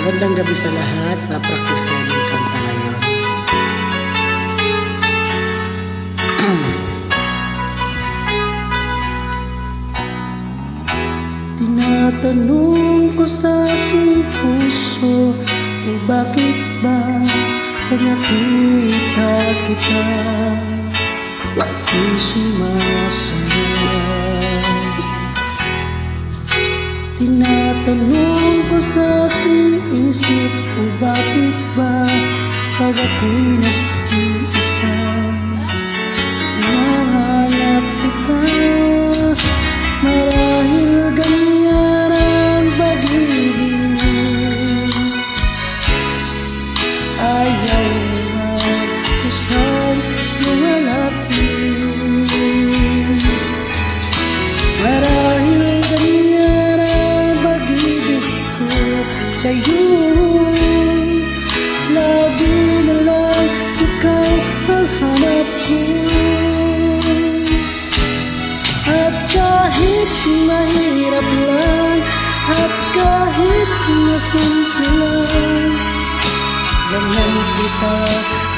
Magandang gabi sa lahat. Papractice tayo ng kanta ngayon. Tinatanong ko sa aking puso kung bakit ba pag nakita kita ako'y sumasaya. Tinatanong ko sa aking isip kung bakit ba pag ako'y nag-iisa hinahanap kita. Marahil ganyan ang pag-ibig, ayaw magkusang lumalapit. Marahil ganyan ang pag-ibig ko sa'yo, lagi na lang ikaw ang hanap ko. At kahit mahirap lang, at kahit na simple lang, ganyan kita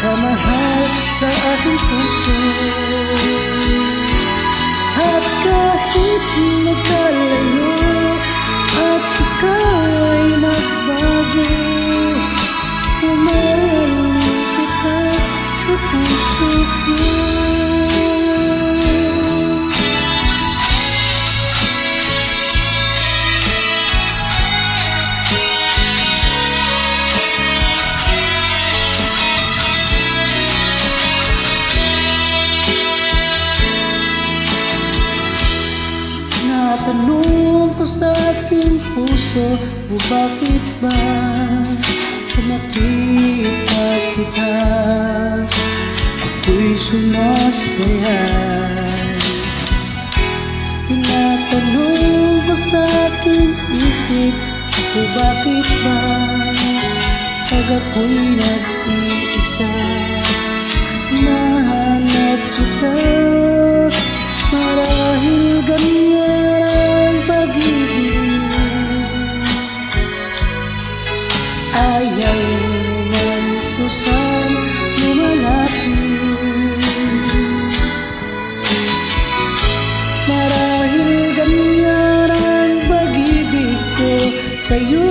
kamahal sa aking puso. At kahit magkalayo at ikaw ay magbago, umahalin kita sa puso ko. Tanong ko sa aking puso kung bakit ba kung nakita kita ako'y sumasaya. Tinatanong ko sa aking isip kung bakit ba pag ako'y nag-iisa nahanap kita. Marahil ganyan ayaw naman ko saan lumalapit. Marahil ganyan ang pag-ibig ko sa'yo,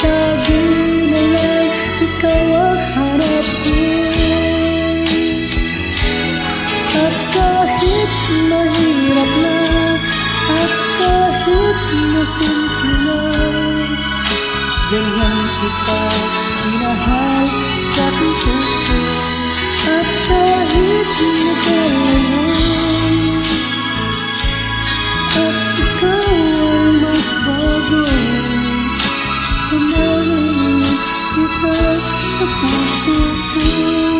lagi na lang ikaw ang hanap ko. At kahit mahirap lang, at kahit masimple